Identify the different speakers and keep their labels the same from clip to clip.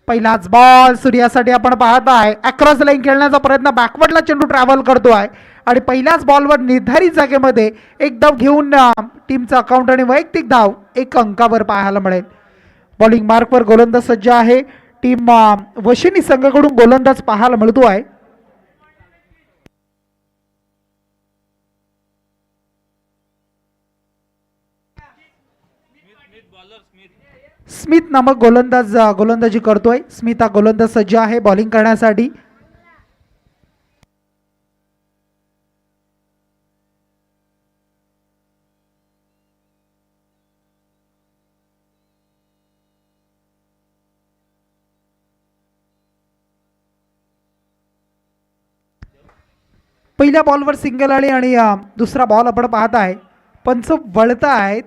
Speaker 1: पहिलाच बॉल सूर्यासाठी आपण पाहत आहे. अक्रॉस लाईन खेळण्याचा प्रयत्न, बॅकवर्डला चेंडू ट्रॅव्हल करतो आहे आणि पहिल्याच बॉलवर निर्धारित जागेमध्ये एक धाव घेऊन टीमचा अकाउंट आणि वैयक्तिक धाव 1 अंकावर पाहायला मिळेल. बॉलिंग मार्कवर गोलंदाज सज्ज आहे. टीम वशिनी संघाकडून गोलंदाज पाहायला मिळतो आहे. स्मिथ नामक गोलंदाज गोलंदाजी करतोय. स्मिथ हा गोलंदाज सज्ज आहे बॉलिंग करण्यासाठी. पहिल्या बॉलवर सिंगल आली आणि दुसरा बॉल आपण पाहत आहे. पंच वळत आहेत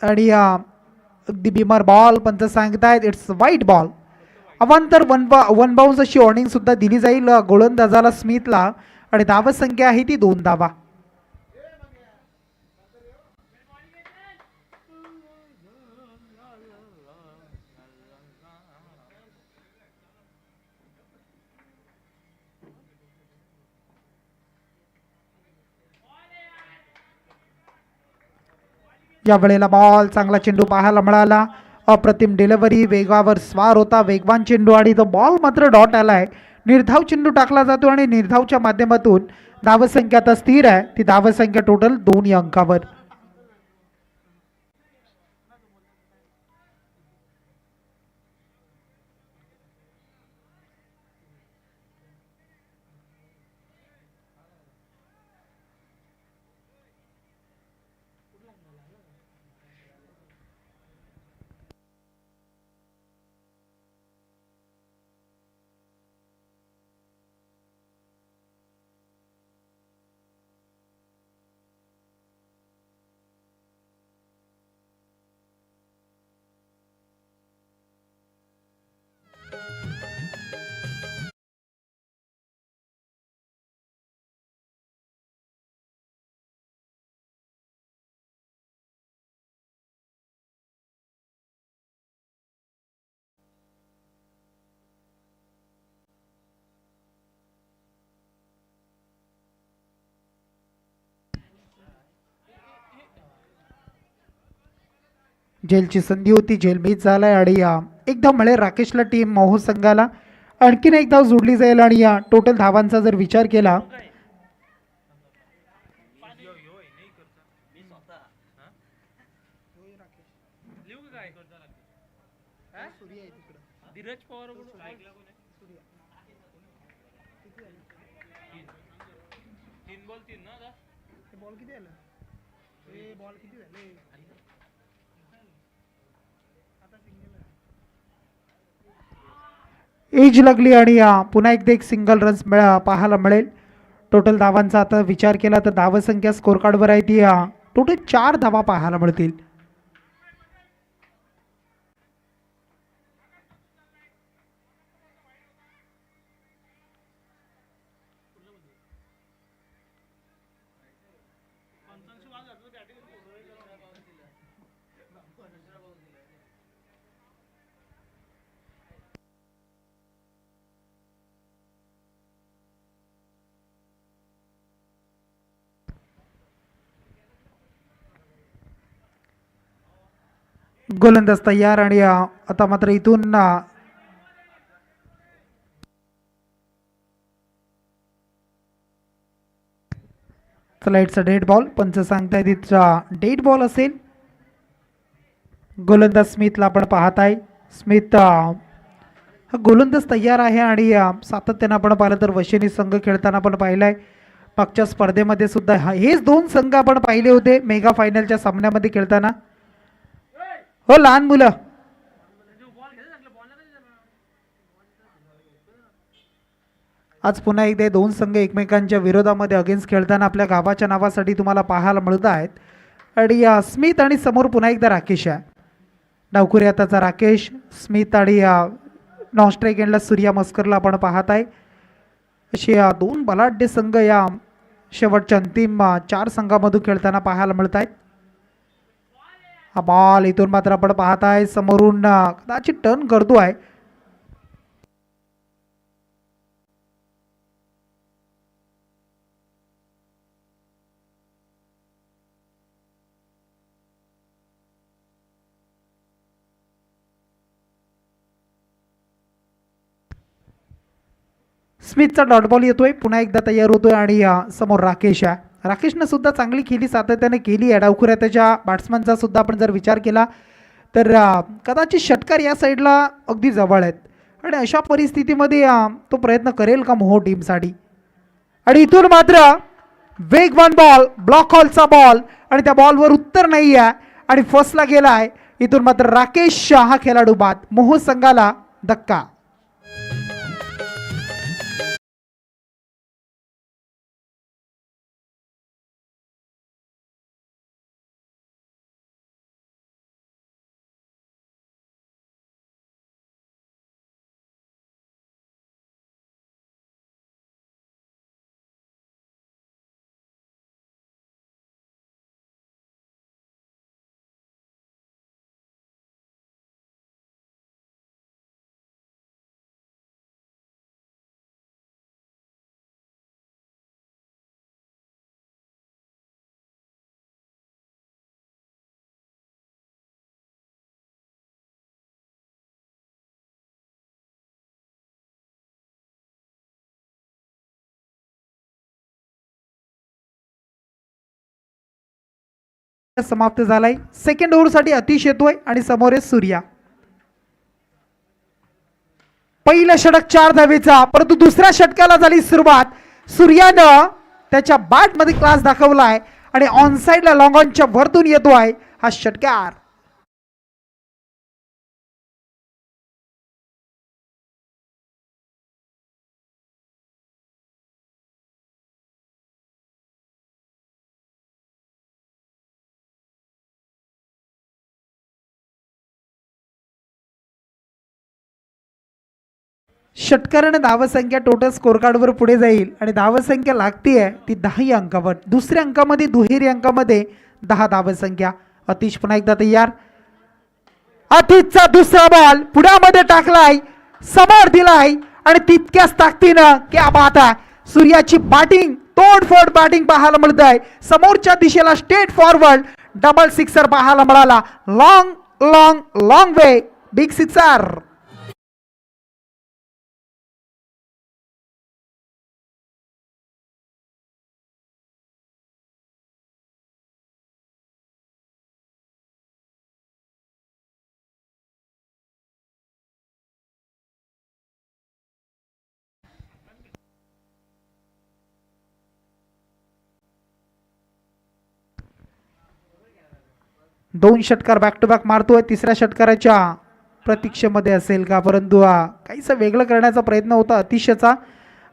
Speaker 1: आणि अगदी बिमार बॉल पंच सांगतायत इट्स वाईट बॉल. अवांतर वन बाउन्स अशी वॉर्निंग सुद्धा दिली जाईल गोलंदाजाला स्मिथला आणि धावसंख्या आहे ती 2 धावा. या वेळेला बॉल चांगला चेंडू पाहायला मिळाला. अप्रतिम डिलिव्हरी, वेगावर स्वार होता वेगवान चेंडू आणि तो बॉल मात्र डॉट आलाय. निर्धाव चेंडू टाकला जातो आणि निर्धावच्या माध्यमातून धावसंख्या आता स्थिर आहे. ती धावसंख्या टोटल 2 अंकावर. झेलची संधी होती, झेल मिस झालाय आणि एकदा मिळेल राकेशला टीम मोहो संघाला. आणखीन एक धाव जोडली जाईल आणि या टोटल धावांचा जर विचार केला एज लागली आणि पुन्हा एकदा एक सिंगल रन्स पाहायला मिळेल. टोटल धावांचा आता विचार केला तर धावसंख्या स्कोर कार्डवर आहे ती टोटल 4 धावा पाहायला मिळतील. गोलंदाज तयार आणि आता मात्र इथून फ्लाईटचा डेड बॉल पंच सांगताय तिचा डेड बॉल असेल. गोलंदाज स्मिथला आपण पाहत आहे. स्मिथ हा गोलंदाज तयार आहे आणि सातत्यानं आपण पाहिलं तर वशिनी संघ खेळताना आपण पाहिलाय. मागच्या स्पर्धेमध्ये सुद्धा हेच 2 संघ आपण पाहिले होते मेगा फायनलच्या सामन्यामध्ये खेळताना. हो लहान मुलं आज पुन्हा एकदा 2 संघ एकमेकांच्या विरोधामध्ये अगेन्स्ट खेळताना आपल्या गावाच्या नावासाठी तुम्हाला पाहायला मिळत आहेत. आणि स्मिथ आणि समोर पुन्हा एकदा राकेश आहे. डावखुरी हाताचा राकेश, स्मिथ आणि नॉन स्ट्राईक एंडला सूर्या मस्करला आपण पाहत आहे. असे 2 बलाढ्य संघ या शेवटच्या अंतिम 4 संघामधून खेळताना पाहायला मिळत आहेत. हा बॉल इथून मात्र आपण पाहताय समोरून कदाचित टर्न करतोय. स्मिथचा डॉट बॉल येतोय, पुन्हा एकदा तयार होतोय आणि समोर राकेश आहे. राकेशनं सुद्धा चांगली खेळी सातत्याने केली आहे. डावखुऱ्या त्याच्या बॅट्समनचा सुद्धा आपण जर विचार केला तर कदाचित षटकार या साईडला अगदी जवळ आहेत आणि अशा परिस्थितीमध्ये तो प्रयत्न करेल का मोहो टीमसाठी. आणि इथून मात्र वेगवान बॉल, ब्लॉक हॉलचा बॉल आणि त्या बॉलवर उत्तर नाही आहे आणि फर्स्टला गेला आहे. इथून मात्र राकेश हा खेळाडू बाद, मोहो संघाला धक्का. समाप्त झालाय. सेकंड ओव्हरसाठी अतिश येतोय आणि समोर आहे सूर्या. पहिलं षटक 4 धावेचा, परंतु दुसऱ्या षटकाला झाली सुरुवात. सूर्यानं त्याच्या बॅटमध्ये क्लास दाखवलाय आणि ऑन साइडला लॉंग ऑनच्या वरतून येतोय हा षटकार. षटकाराने धावसंख्या टोटल स्कोर कार्डवर पुढे जाईल आणि धावसंख्या लागतीये ती 10 अंकावर. दुसऱ्या अंकामध्ये दुहेरी अंकामध्ये 10 धावसंख्या. अतिश पुन्हा एकदा तयार. अतिशचा दुसरा बॉल पुढ्यामध्ये टाकलाय, समोर दिलाय आणि तितक्याच ताकदीनं क्या बात आहे. सूर्याची बॅटिंग, तोडफोड बॅटिंग पाहायला मिळत आहे. समोरच्या दिशेला स्ट्रेट फॉरवर्ड डबल सिक्सर पाहायला मिळाला. लॉंग लॉंग लॉंग वे, बिग सिक्सर. दोन षटकार बॅक टू बॅक मारतोय. तिसऱ्या षटकाराच्या प्रतीक्षेमध्ये असेल का, परंतु काहीसं वेगळं करण्याचा प्रयत्न होता अतिशयचा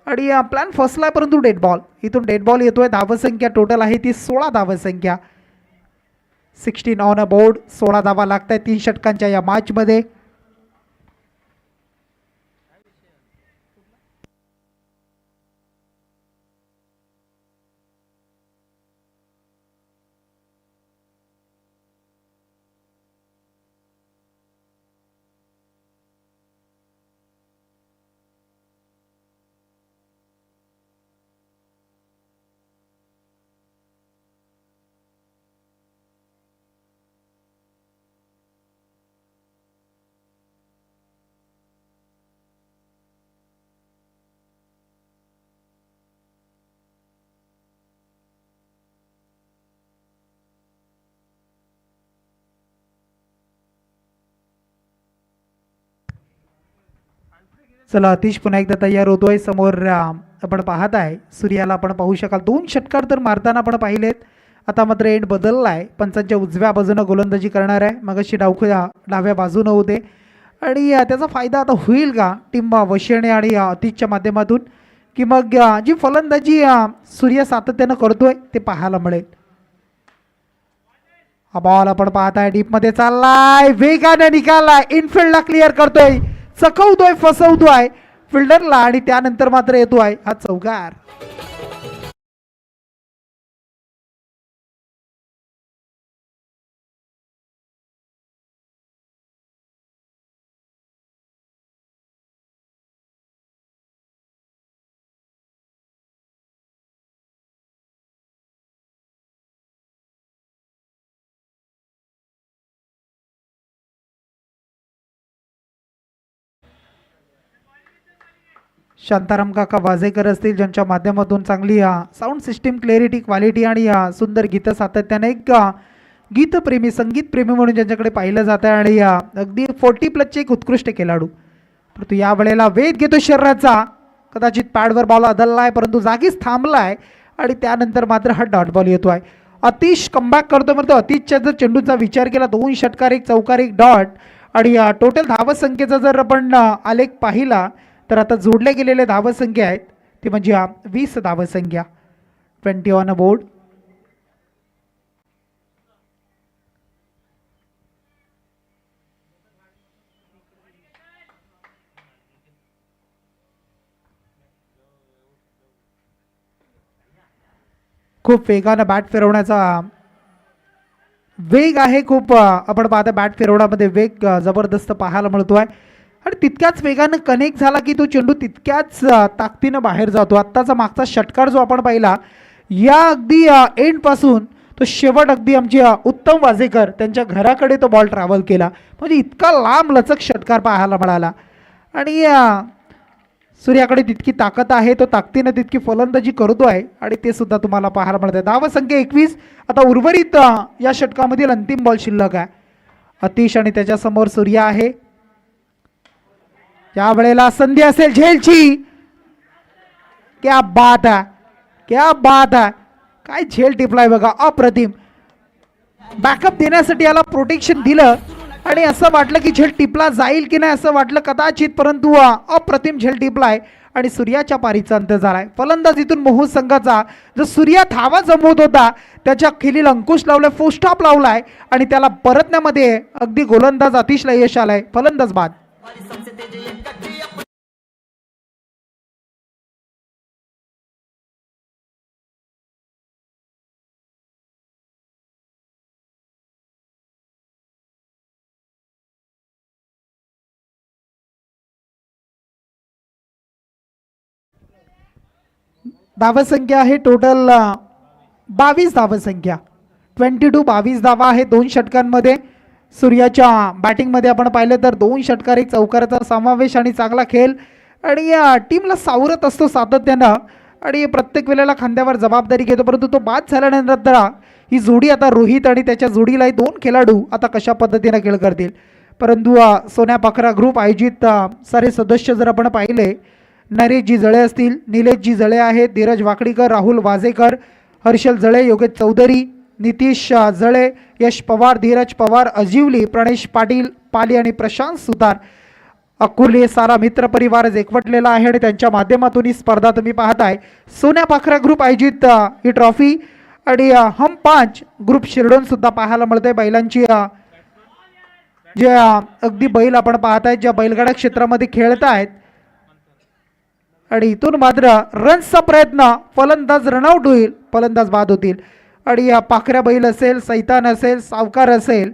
Speaker 1: आणि प्लॅन फसलाय, परंतु डेड बॉल. इथून डेड बॉल येतोय. धावसंख्या टोटल आहे ती 16 धावसंख्या. 16 ऑन अ बोर्ड. 16 धावा लागत आहेत 3 षटकांच्या या मॅचमध्ये. चला अतिश पुन्हा एकदा तयार होतोय. समोर आपण पाहत आहे सूर्याला आपण पाहू शकाल. 2 षटकार तर मारताना आपण पाहिलेत. आता मात्र एंड बदललाय. पंचांच्या उजव्या बाजूनं गोलंदाजी करणार आहे. मग अशी डाव्या बाजूनं होते आणि त्याचा फायदा आता होईल का टीम वशिणे आणि अतिशच्या माध्यमातून, की मग जी फलंदाजी सूर्य सातत्यानं करतोय ते पाहायला मिळेल. हा बॉल आपण पाहताय डीपमध्ये चाललाय, वेगाने निकालाय, इनफिल्डला क्लिअर करतोय, चकवतोय, फसवतोय फिल्डरला आणि त्यानंतर मात्र येतोय हा चौकार. शांताराम काका वाजेकर असतील, ज्यांच्या माध्यमातून चांगली साऊंड सिस्टीम क्लॅरिटी क्वालिटी आणि सुंदर गीतं सातत्याने एक गीतप्रेमी संगीतप्रेमी म्हणून ज्यांच्याकडे पाहिलं जातं आणि अगदी 40+ एक उत्कृष्ट खेळाडू. परंतु या वेळेला वेध घेतो शरीराचा, कदाचित पॅडवर बॉल अदलला आहे परंतु जागीच थांबला आहे आणि त्यानंतर मात्र हा डॉट बॉल येतो आहे. अतिश कमबॅक करतो म्हणतो. अतिशच्या जर चेंडूचा विचार केला 2 षटकार 1 चौकार 1 डॉट आणि टोटल धावसंख्येचा जर आपण आलेख पाहिला तर आता जोडले गेलेले धावसंख्या आहेत ते म्हणजे 20 धावसंख्या. 20 ऑन अ बोर्ड. खूप वेगानं बॅट फिरवण्याचा वेग आहे, खूप आपण पाहता बॅट फिरवण्यामध्ये वेग जबरदस्त पाहायला मिळतो आहे आणि तितक्याच वेगानं कनेक्ट झाला की तो चेंडू तितक्याच ताकदीनं बाहेर जातो. आत्ताचा मागचा षटकार जो आपण पाहिला या अगदी एंडपासून तो शेवट अगदी आमचे उत्तम वाजेकर त्यांच्या घराकडे तो बॉल ट्रॅव्हल केला, म्हणजे इतका लांब लचक षटकार पाहायला मिळाला. आणि सूर्याकडे तितकी ताकद आहे, तो ताकदीनं तितकी फलंदाजी करतो आहे आणि ते सुद्धा तुम्हाला पाहायला मिळते. धावसंख्या 21. आता उर्वरित या षटकामधील अंतिम बॉल शिल्लक आहे. अतिश आणि त्याच्यासमोर सूर्या आहे. या वेळेला संधी असेल झेलची. क्या बात आहे, क्या बात आहे, काय झेल टिपलाय बघा, अप्रतिम. बॅकअप देण्यासाठी याला प्रोटेक्शन दिलं आणि असं वाटलं की झेल टिपला जाईल की नाही असं वाटलं कदाचित, परंतु अप्रतिम झेल टिपलाय आणि सूर्याच्या पारीचा अंत झालाय. फलंदाजीतून मोहू संघाचा जो सूर्या धावा जमवत होता त्याच्या खेळीला अंकुश लावलाय, फुल स्टॉप लावलाय आणि त्याला परतण्यामध्ये अगदी गोलंदाज अतिशला यश आलाय. फलंदाज बाद. धावसंख्या आहे टोटल 22 धावसंख्या. 22 धावा आहे 2 षटकांमध्ये. सूर्याच्या बॅटिंगमध्ये आपण पाहिलं तर 2 षटकार 1 चौकाराचा समावेश आणि चांगला खेळ आणि या टीमला सावरत असतो सातत्यानं आणि प्रत्येक वेळेला खांद्यावर जबाबदारी घेतो. परंतु तो बाद झाल्यानंतर ही जोडी आता रोहित आणि त्याच्या जोडीलाही 2 खेळाडू आता कशा पद्धतीनं खेळ करतील. परंतु सोन्या पाखरा ग्रुप आयोजित सारे सदस्य जर आपण पाहिले, नरेशजी जळे असतील, निलेशजी जळे आहेत, धीरज वाकडीकर, राहुल वाजेकर, हर्षल जळे, योगेश चौधरी, नितीश जळे, यश पवार, धीरज पवार, अजिवली, प्रणेश पाटील, पाली आणि प्रशांत सुतार, अकुर्ले सारा मित्र परिवार एकवटलेला आहे आणि त्यांच्या माध्यमातून ही स्पर्धा तुम्ही पाहताय. सोन्या पाखरा ग्रुप आयोजित ही ट्रॉफी आणि हम 5 ग्रुप शिरडोन सुद्धा पाहायला मिळते. बैलांची जे अगदी बैल आपण पाहताय ज्या बैलगाडा क्षेत्रामध्ये खेळत आहेत आणि इथून मात्र रन्सचा प्रयत्न, फलंदाज रनआउट होईल, फलंदाज बाद होतील आणि या पाखऱ्या बैल असेल, सैतान असेल, सावकार असेल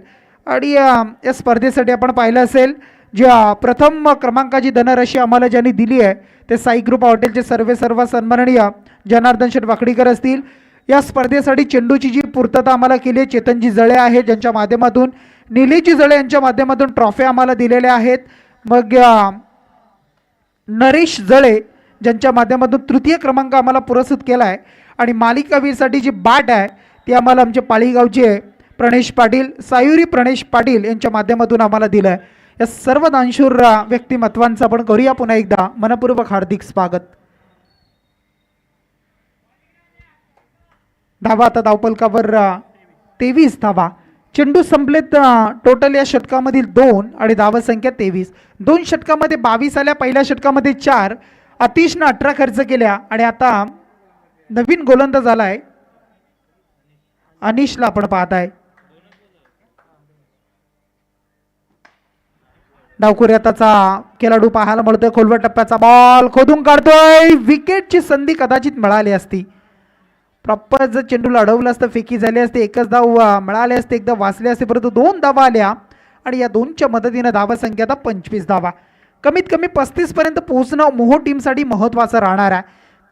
Speaker 1: आणि या स्पर्धेसाठी आपण पाहिलं असेल ज्या प्रथम क्रमांकाची धनराशी आम्हाला ज्यांनी दिली आहे ते साई ग्रुप हॉटेलचे सर्व सन्माननीय जनार्दन शेठ वाकडीकर असतील. या स्पर्धेसाठी चेंडूची जी पूर्तता आम्हाला केली आहे चेतनजी जळे आहे, ज्यांच्या माध्यमातून निलेशजी जळे यांच्या माध्यमातून ट्रॉफी आम्हाला दिलेल्या आहेत. मग नरेश जळे ज्यांच्या माध्यमातून तृतीय क्रमांक आम्हाला पुरस्कृत केला आहे आणि मालिकावीरसाठी जी बॅट आहे ती आम्हाला आमचे पाळीगावचे प्रणेश पाटील, सायुरी प्रणेश पाटील यांच्या माध्यमातून आम्हाला दिलं आहे. या सर्व दानशूर व्यक्तिमत्वांचं आपण करूया पुन्हा एकदा मनपूर्वक हार्दिक स्वागत. धावा आता धावपलकावर 23 धावा. चेंडू संपलेत टोटल या षटकामधील 2 आणि धावसंख्या 23. 2 षटकामध्ये 22 आल्या, पहिल्या षटकामध्ये 4. अतिशनं 18 खर्च केल्या आणि आता नवीन गोलंदाज आलाय अनिशला आपण पाहताय. डावखुऱ्याचा खेळाडू पाहायला मिळतोय. खोलवर टप्प्याचा बॉल खोदून काढतोय. विकेटची संधी कदाचित मिळाली असती, प्रॉपर जर चेंडूला अडवलं असतं फेकी झाली असते, एकच धाव मिळाले असते, एकदा वाचले असते, परंतु 2 धावा आल्या आणि या 2च्या मदतीनं धावसंख्या आता 25 धावा. कमीत कमी 35 पर्यंत पोहोचणं मोहो टीमसाठी महत्त्वाचं राहणार आहे,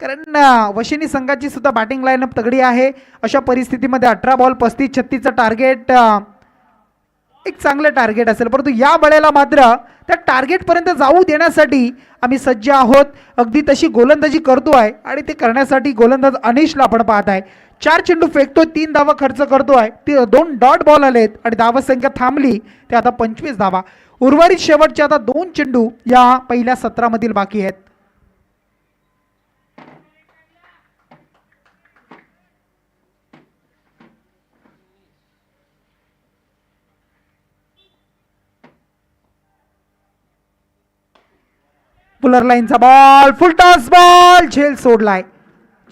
Speaker 1: कारण वशिनी संघाची सुद्धा बॅटिंग लाईनअप तगडी आहे. अशा परिस्थितीमध्ये 18 बॉल 35-36चं टार्गेट एक चांगलं टार्गेट असेल, परंतु या वेळेला मात्र त्या टार्गेटपर्यंत जाऊ देण्यासाठी आम्ही सज्ज आहोत. अगदी तशी गोलंदाजी करतोय आणि ते करण्यासाठी गोलंदाज अनिशला आपण पाहत आहे. 4 चेंडू फेकतोय, 3 धावा खर्च करतोय, 2 डॉट बॉल आलेत आणि धावा संख्या थांबली ते आता 25 धावा. उर्वरित शेवटचे आता 2 चेंडू या पहिल्या सत्रामधील बाकी आहेत. पुलर लाईनचा बॉल, फुलटॉस बॉल, झेल सोडलाय.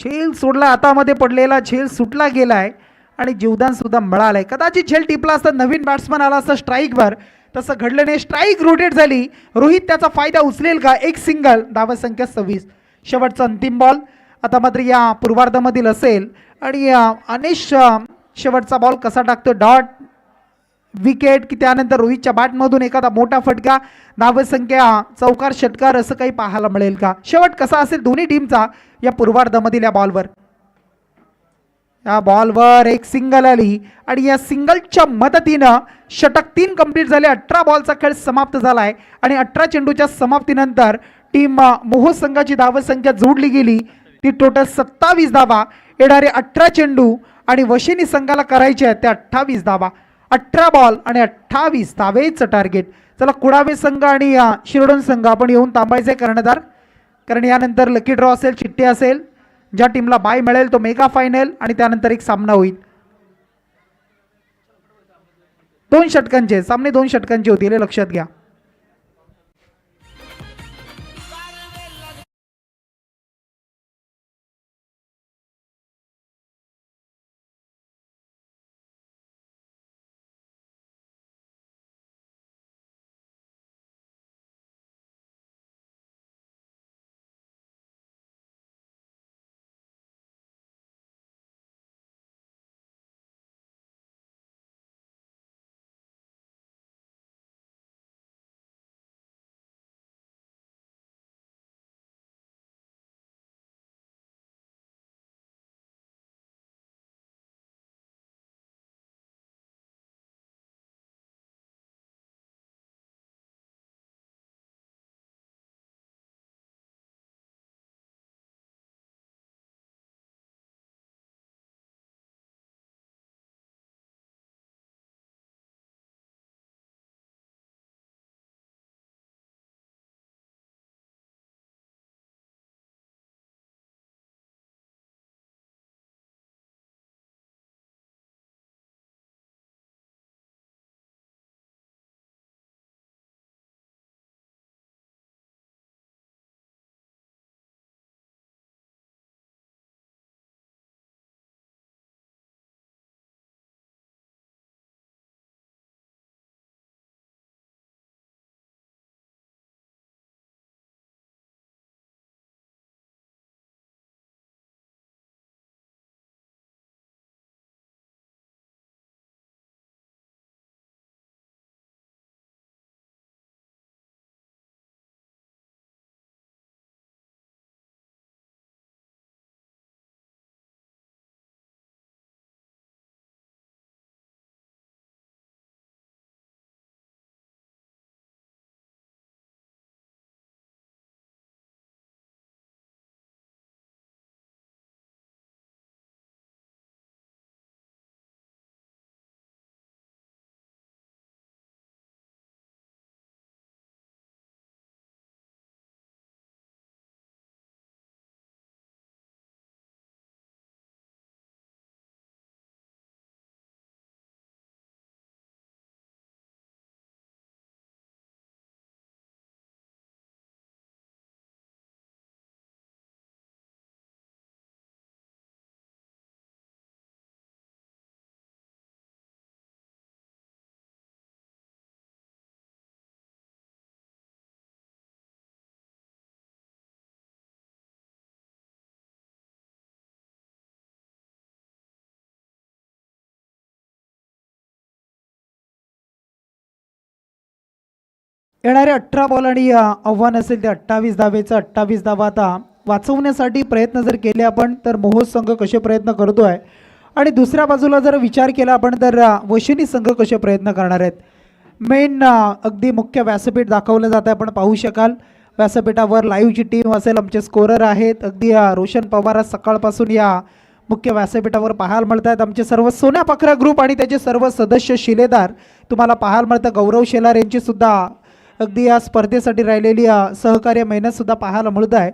Speaker 1: झेल सोडला, हातामध्ये पडलेला झेल सुटला गेलाय आणि जीवदान सुद्धा मिळालंय. कदाचित झेल टिपला असता, नवीन बॅट्समन आला असता स्ट्राईकवर, तसं घडलं नाही. स्ट्राईक रोटेट झाली. रोहित त्याचा फायदा उचलेल का? एक सिंगल, धावा संख्या 26. शेवटचा अंतिम बॉल आता मात्र या पूर्वार्धामधील असेल आणि अनिश शेवटचा बॉल कसा टाकतो, डॉट, विकेट की त्यानंतर रोहितच्या बॅटमधून एखादा मोठा फटका, धावसंख्या, चौकार, षटकार असं काही पाहायला मिळेल का? शेवट कसा असेल दोन्ही टीमचा या पूर्वार्धामधील या बॉलवर? या बॉलवर एक सिंगल आली आणि या सिंगलच्या मदतीनं षटक 3 कंप्लीट झाले. 18 बॉलचा खेळ समाप्त झालाय आणि 18 चेंडूच्या समाप्तीनंतर टीम मोहो संघाची धावसंख्या जोडली गेली. ती टोटल 27 धावा. येणारे 18 चेंडू आणि वशिनी संघाला करायचे आहेत त्या 28 धावा. 18 बॉल आणि 28 धावेचं टार्गेट. चला, कुडावे संघ आणि शिरडोन संघ आपण येऊन थांबायचे कर्णधार, कारण यानंतर लकी ड्रॉ असेल, चिठ्ठी असेल. ज्या टीमला बाय मिळेल तो मेगा फायनल आणि त्यानंतर एक सामना होईल. 2 षटकांचे सामने, 2 षटकांचे होतील, हे लक्षात घ्या. येणारे 18 बॉल आणि आव्हान असेल ते 28 धावेचं. 28 धावा आता वाचवण्यासाठी प्रयत्न जर केले आपण तर मोहो संघ कसे प्रयत्न करतोय आणि दुसऱ्या बाजूला जर विचार केला आपण तर वशिनी संघ कसे प्रयत्न करणार आहेत. मेन अगदी मुख्य व्यासपीठ दाखवलं जातं, आपण पाहू शकाल व्यासपीठावर लाईव्हची टीम असेल, आमचे स्कोरर आहेत. अगदी रोशन पवार सकाळपासून या मुख्य व्यासपीठावर पाहायला मिळत आहेत. आमचे सर्व सोन्या पाखरा ग्रुप आणि त्याचे सर्व सदस्य शिलेदार तुम्हाला पाहायला मिळतं. गौरव शेलार यांची सुद्धा अगदी या स्पर्धेसाठी राहिलेली सहकार्य मेहनत सुद्धा पाहायला मिळत आहे.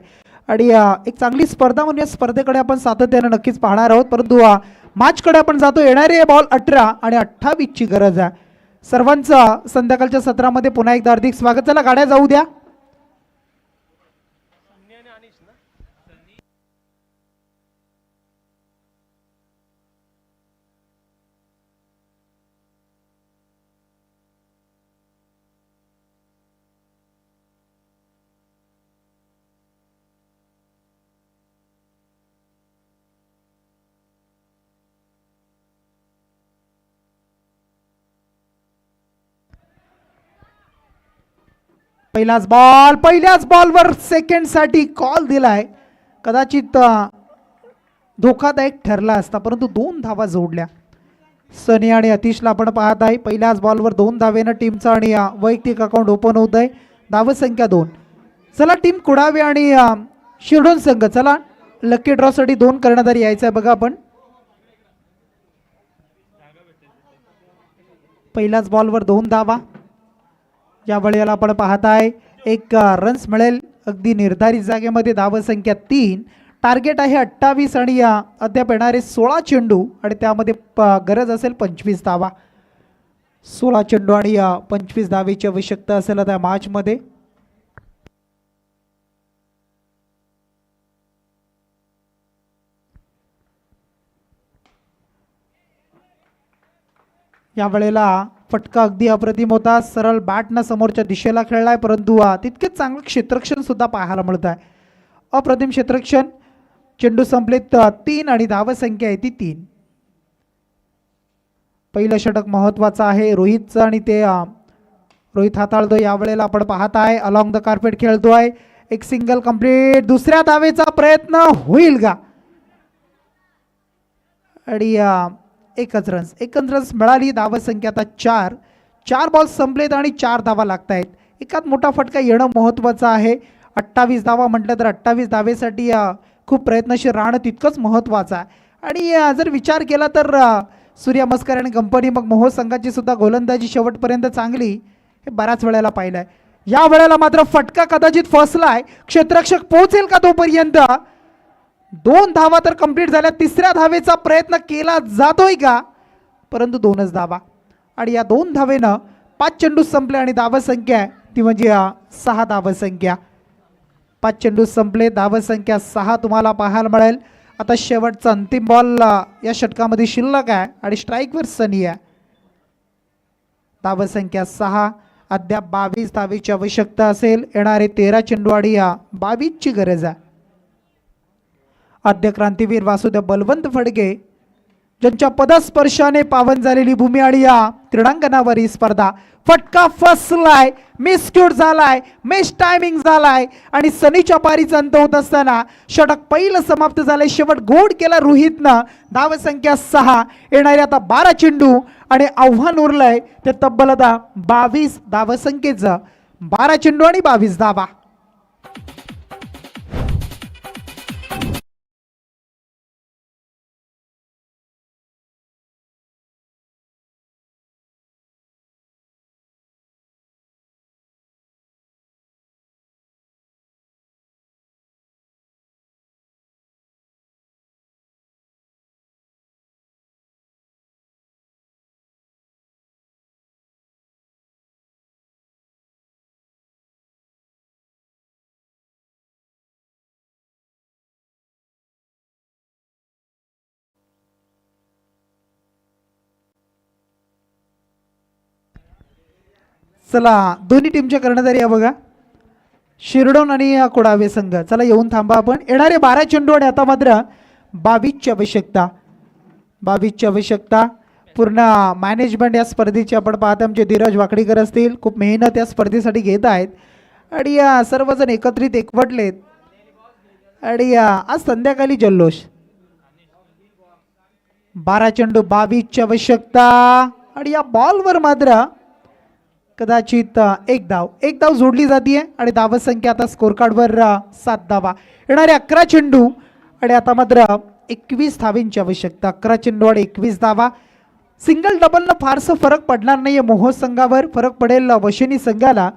Speaker 1: आणि एक चांगली स्पर्धा म्हणून या स्पर्धेकडे आपण सातत्याने नक्कीच पाहणार आहोत. परंतु मॅचकडे आपण जातो. येणारे बॉल 18 आणि 28ची गरज आहे. सर्वांचं संध्याकाळच्या सत्रामध्ये पुन्हा एकदा हार्दिक स्वागत. चला गाड्या जाऊ द्या. पहिल्याच बॉलवर सेकंडसाठी कॉल दिलाय. कदाचित धोकादायक ठरला असता, परंतु 2 धावा जोडल्या. सनी आणि अतिशला आपण पाहत आहे. पहिल्याच बॉलवर 2 धावेनं टीमचा आणि वैयक्तिक अकाउंट ओपन होत आहे. धावसंख्या 2. चला टीम कुडावे आणि शिरडोन संघ, चला लकी ड्रॉसाठी 2 कर्णधार यायचं आहे बघा आपण. पहिल्याच बॉलवर 2 धावा. या वेळेला आपण पाहताय 1 रन्स मिळेल अगदी निर्धारित जागेमध्ये. धावसंख्या 3. टार्गेट आहे 28 आणि अद्याप येणारे 16 चेंडू आणि त्यामध्ये गरज असेल 25 धावा. 16 चेंडू आणि 25 धावेची आवश्यकता असेल आता मॅचमध्ये. या वेळेला फटका अगदी अप्रतिम होता. सरळ बॅटनं समोरच्या दिशेला खेळलाय, परंतु तितकेच चांगलं क्षेत्ररक्षण सुद्धा पाहायला मिळत आहे. अप्रतिम क्षेत्ररक्षण. चेंडू संपलेत 3 आणि धावसंख्या आहे ती 3. पहिलं षटक महत्वाचं आहे रोहितचं आणि ते रोहित हाताळतो. या वेळेला आपण पाहत आहे अलॉंग द कार्पेट खेळतोय. एक सिंगल कंप्लीट. दुसऱ्या धावेचा प्रयत्न होईल का? आणि एकच रन्स मिळाली. धावसंख्या आता 4. 4 बॉल संपलेत आणि 4 धावा लागत आहेत. एकात मोठा फटका येणं महत्त्वाचं आहे. 28 धावा म्हटलं तर 28 धावेसाठी खूप प्रयत्नशील राहणं तितकंच महत्त्वाचं आहे. आणि जर विचार केला तर सूर्या मस्कर आणि कंपनी मग मोहो संघाची सुद्धा गोलंदाजी शेवटपर्यंत चांगली हे बऱ्याच वेळेला पाहिलं आहे. या वेळेला मात्र फटका कदाचित फसलाय. क्षेत्ररक्षक पोहोचेल का तोपर्यंत? 2 धावा तर कंप्लीट झाल्या. तिसऱ्या धावेचा प्रयत्न केला जातोय का? परंतु 2च धावा आणि या 2 धावेनं 5 चेंडू संपले आणि धावसंख्या ती म्हणजे 6 धावसंख्या. 5 चेंडू संपले, धावसंख्या 6 तुम्हाला पाहायला मिळेल. आता शेवटचा अंतिम बॉल या षटकामध्ये शिल्लक आहे आणि स्ट्राईकवर सनी आहे. धावसंख्या 6. अद्याप 22 धावेची आवश्यकता असेल. येणारे 13 चेंडू आणि 22ची गरज आहे. आद्य क्रांतीवीर वासुदेव बलवंत फडके ज्यांच्या पदस्पर्शाने पावन झालेली भूमी आणि या क्रीडांगणावर ही स्पर्धा. फटका फसलाय, मिसक्यूट झालाय, मिस टायमिंग झालाय आणि सनीच्या पारीचा अंत होत असताना षटक पहिलं समाप्त झालंय. शेवट गोड केला रोहितनं. धावसंख्या 6. येणारे आता 12 चेंडू आणि आव्हान उरलंय ते तब्बल आता 22 धावसंख्येचं. 12 चेंडू आणि 22 धावा. चला दोन्ही टीमच्या कर्णधारी या बघा, शिरडोन आणि कुडावे संघ. चला येऊन थांबा आपण. येणारे 12 चेंडू आणि आता मात्र 22ची आवश्यकता. 22ची आवश्यकता. पूर्ण मॅनेजमेंट या स्पर्धेची आपण पाहता आमचे धीरज वाकडीकर असतील, खूप मेहनत या स्पर्धेसाठी घेत आहेत आणि सर्वजण एकत्रित एकवटलेत आणि आज संध्याकाळी जल्लोष. 12 चेंडू 22ची आवश्यकता आणि या बॉलवर मात्र कदाचित एक धाव जोडली जाते आणि धावसंख्या आता स्कोर कार्डवर 7 धावा. येणारे 11 चेंडू आणि आता मात्र 21 धावांची आवश्यकता. 11 चेंडू आणि 21 धावा. सिंगल डबलनं फारसं फरक पडणार नाहीये मोह संघावर, फरक पडेल वशिनी संघाला.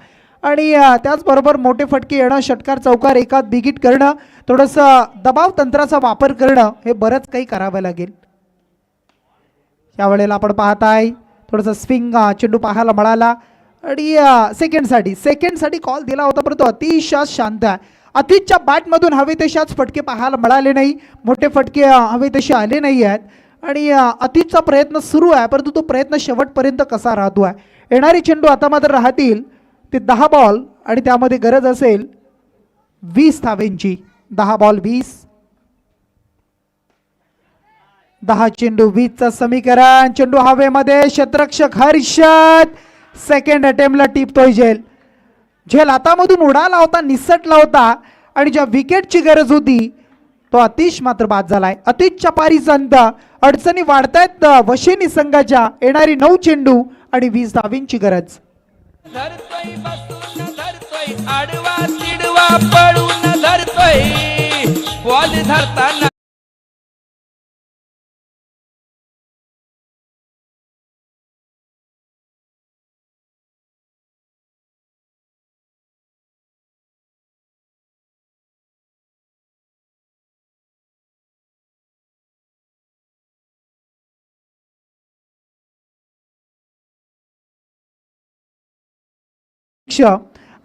Speaker 1: आणि त्याचबरोबर मोठे फटके येणं, षटकार चौकार एकात बिगिट करणं, थोडंसं दबाव तंत्राचा वापर करणं, हे बरंच काही करावं लागेल. यावेळेला आपण पाहताय थोडंसं स्विंग चेंडू पाहायला मिळाला आणि सेकंडसाठी कॉल दिला होता, परंतु अतिशय शांत आहे. अतिशच्या बॅटमधून हवे तशाच फटके पाहायला मिळाले नाही, मोठे फटके हवे तसे आले नाही आहेत. आणि अतिशचा प्रयत्न सुरू आहे, परंतु तो प्रयत्न शेवटपर्यंत कसा राहतो आहे. येणारे चेंडू आता मात्र राहतील ते 10 बॉल आणि त्यामध्ये गरज असेल 20 धावेंची. 10 बॉल 20, 10 चेंडू 20चं समीकरण. चेंडू हवेमध्ये, क्षेत्ररक्षक हर्षद सेकंड अटेम्प्टला टिपतोय झेल हातामधून उडाला होता, निसटला होता आणि ज्या विकेटची गरज होती तो अतिश मात्र बाद झालाय. अतिशच्या पारीचा अंत, अडचणी वाढतायत वशिनी संघाच्या. येणारी 9 चेंडू आणि 20 धावेंची गरज.
Speaker 2: धरतोय बसून धरतोय, आडवा तिडवा पळून धरतोय, बॉल धरताना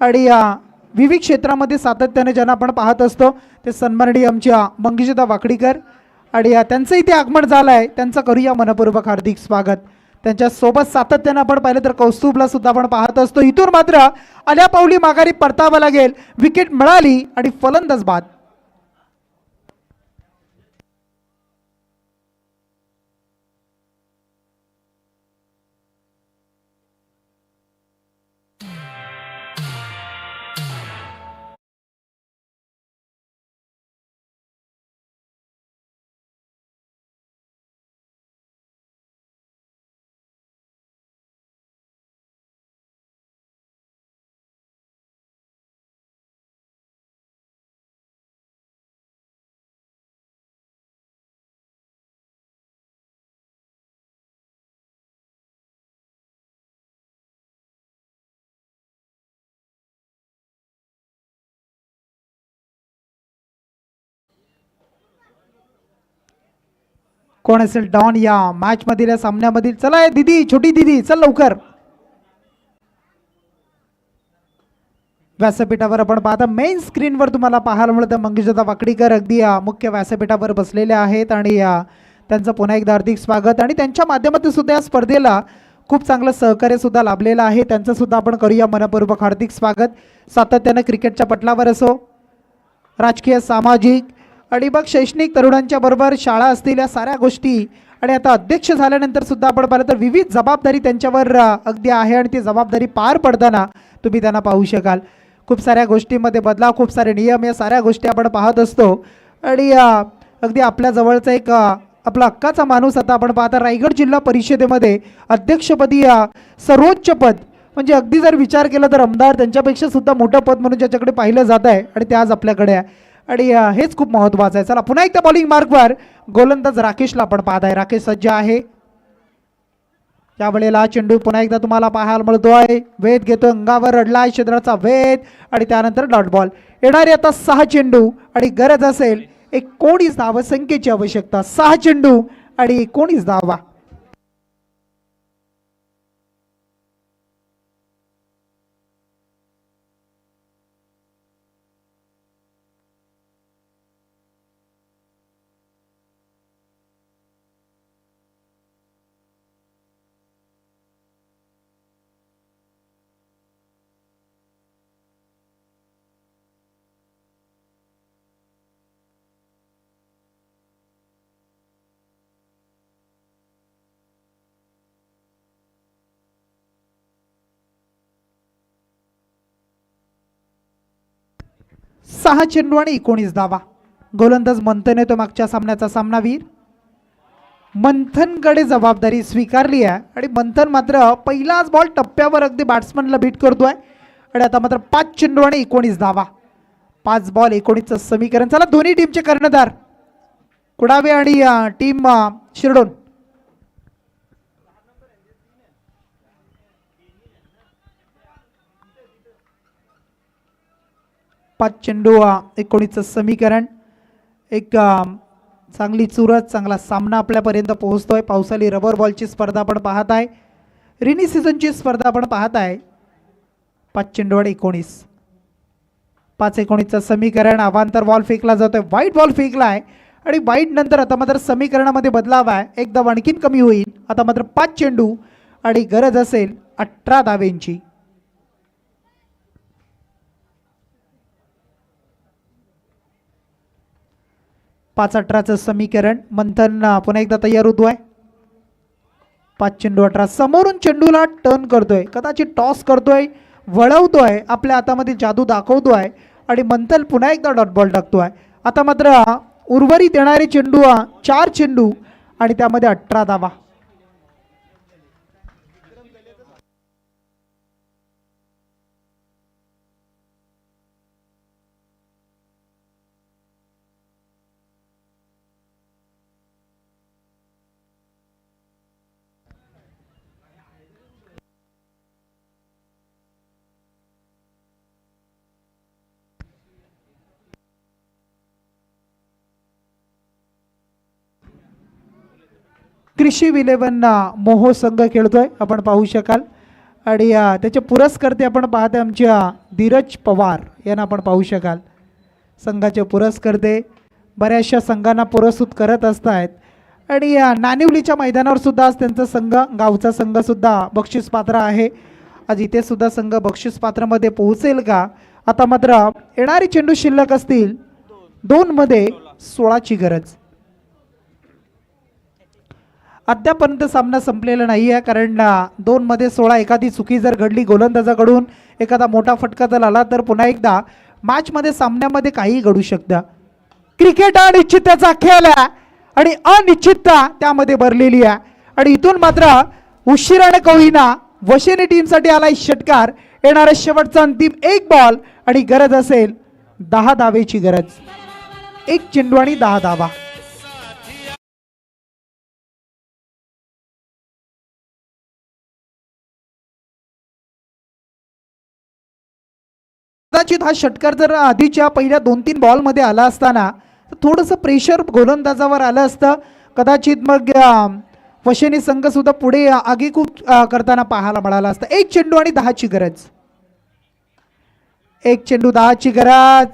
Speaker 1: आणि विविध क्षेत्रामध्ये सातत्याने ज्यांना आपण पाहत असतो ते सन्माननीय आमच्या मंगेशदा वाकडीकर आणि त्यांचं इथे आगमन झालं आहे. त्यांचं करूया मनपूर्वक हार्दिक स्वागत. त्यांच्यासोबत सातत्याने आपण पाहिलं तर कौस्तुभला सुद्धा आपण पाहत असतो. इथून मात्र आल्या पावली माघारी परतावं लागेल. विकेट मिळाली आणि फलंदाज बाद. कोण असेल डॉन या मॅच मधील सामन्यामधील? चला दीदी, छोटी दीदी, चल लवकर. व्यासपीठावर आपण पाहता मेन स्क्रीनवर तुम्हाला पाहायला मिळतं मंगेशदा वाकडीकर अगदी मुख्य व्यासपीठावर बसलेले आहेत आणि त्यांचं पुन्हा एकदा हार्दिक स्वागत. आणि त्यांच्या माध्यमातून सुद्धा या स्पर्धेला खूप चांगलं सहकार्य सुद्धा लाभलेलं आहे. त्यांचं सुद्धा आपण करूया मनपूर्वक हार्दिक स्वागत. सातत्यानं क्रिकेटच्या पटलावर असो, राजकीय, सामाजिक आणि मग शैक्षणिक तरुणांच्या बरोबर शाळा असतील, या साऱ्या गोष्टी. आणि आता अध्यक्ष झाल्यानंतर सुद्धा आपण पाहिलं तर विविध जबाबदारी त्यांच्यावर अगदी आहे आणि ती जबाबदारी पार पडताना तुम्ही त्यांना पाहू शकाल. खूप साऱ्या गोष्टींमध्ये बदलाव, खूप सारे नियम, या साऱ्या गोष्टी आपण पाहत असतो. आणि अगदी आपल्या जवळचा एक आपला हक्काचा माणूस आता आपण पाहता रायगड जिल्हा परिषदेमध्ये अध्यक्षपदी सर्वोच्च पद, म्हणजे अगदी जर विचार केला तर आमदार त्यांच्यापेक्षा सुद्धा मोठं पद म्हणून ज्याच्याकडे पाहिलं जात आहे आणि ते आज आपल्याकडे आहे. आणि हेच खूप महत्त्वाचं आहे. चला पुन्हा एकदा बॉलिंग मार्कवर गोलंदाज राकेशला आपण पाहताय. राकेश सज्ज आहे. त्यावेळेला चेंडू पुन्हा एकदा तुम्हाला पाहायला मिळतोय. वेध घेतो, अंगावर रडलाय क्षेत्राचा वेध आणि त्यानंतर डॉट बॉल. येणारे आता 6 चेंडू आणि गरज असेल 19 धावा संख्येची आवश्यकता. 6 चेंडू आणि 19 धावा. सहा चेंडू आणि 19 धावा. गोलंदाज म्हणतोय तो मागच्या सामन्याचा सामनावीर. मंथनकडे जबाबदारी स्वीकारली आहे आणि मंथन मात्र पहिलाच बॉल टप्प्यावर अगदी बॅट्समनला बीट करतोय आणि आता मात्र 5 चेंडू आणि 19 धावा. 5 बॉल 19चं समीकरण. चला दोन्ही टीमचे कर्णधार कुडावे आणि टीम शिरडोन. 5 चेंडू 19चं समीकरण. एक चांगली चुरत चांगला सामना आपल्यापर्यंत पोहोचतोय. पावसाळी रबर बॉलची स्पर्धा आपण पाहत आहे. रेनी सीझनची स्पर्धा आपण पाहत आहे. 5 चेंडू आणि 19. 5-19चं समीकरण. अवांतर बॉल फेकला जातोय. वाईट बॉल फेकला आहे आणि वाईट नंतर आता मात्र समीकरणामध्ये बदलाव आहे. एकदम आणखीन कमी होईल. आता मात्र 5 चेंडू आणि गरज असेल 18 धावेंची. 5-18चं समीकरण. मंथन पुन्हा एकदा तयार होतोय. 5 चेंडू 18. समोरून चेंडूला टर्न करतोय. कदाचित टॉस करतोय, वळवतोय, आपल्या हातामध्ये जादू दाखवतोय आणि मंथन पुन्हा एकदा डॉट बॉल टाकतोय. आता मात्र उर्वरित येणारे चेंडू 4 चेंडू आणि त्यामध्ये 18 धावा. कृषी 11 मोहो संघ खेळतोय आपण पाहू शकाल आणि त्याचे पुरस्कर्ते आपण पाहते आमच्या धीरज पवार यांना आपण पाहू शकाल. संघाचे पुरस्कर्ते बऱ्याचशा संघांना पुरस्कृत करत असतात आणि नानिवलीच्या मैदानावर सुद्धा आज त्यांचा संघ गावचा संघ सुद्धा बक्षीस पात्र आहे. आज इथे सुद्धा संघ बक्षीस पात्रामध्ये पोहोचेल का? आता मात्र येणारे चेंडू शिल्लक असतील 2 मध्ये 16ची गरज. अद्यापर्यंत सामना संपलेला नाही आहे कारण 2 मध्ये 16 एखादी चुकी जर घडली गोलंदाजाकडून, एखादा मोठा फटका जर आला तर पुन्हा एकदा मॅचमध्ये सामन्यामध्ये काही घडू शकतं. क्रिकेट अनिश्चिततेचा खेळ आहे आणि अनिश्चितता त्यामध्ये भरलेली आहे आणि इथून मात्र उशिराने का होईना वशिनी टीमसाठी आलाय षटकार. येणारा शेवटचा अंतिम 1 बॉल आणि गरज असेल 10 धावेची गरज. 1 चेंडू आणि 10 धावा. कदाचित हा षटकार जर आधीच्या पहिल्या 2-3 बॉलमध्ये आला असताना तर थोडंसं प्रेशर गोलंदाजावर आलं असतं. कदाचित मग वशिनी संघ सुद्धा पुढे आगेकूच करताना पाहायला मिळाला असतं. 1 चेंडू आणि 10ची गरज. 1 चेंडू 10ची गरज.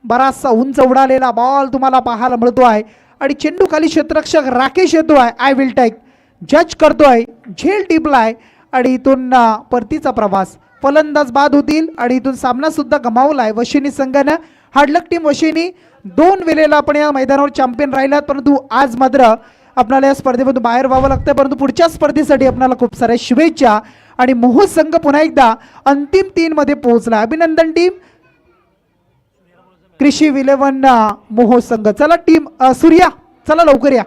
Speaker 1: बराचसा उंच उडालेला बॉल तुम्हाला पाहायला मिळतो आहे आणि चेंडू खाली क्षेत्ररक्षक राकेश येतोय. आय विल टेक जज करतोय, झेल टिपलाय आणि इथून परतीचा प्रवास. फलंदाज बाद होतील आणि इथून सामना सुद्धा गमावलाय वशिनी संघानं. हार्डलक टीम वशिनी 2 वेळेला आपण या मैदानावर चॅम्पियन राहिलात, परंतु आज मात्र आपल्याला या स्पर्धेमधून बाहेर व्हावं लागतं. परंतु पुढच्या स्पर्धेसाठी आपल्याला खूप साऱ्या शुभेच्छा आणि मोहो संघ पुन्हा एकदा अंतिम 3 मध्ये पोहोचला. अभिनंदन टीम कृषी 11 मोहो संघ. चला टीम सूर्या, चला लवकर या.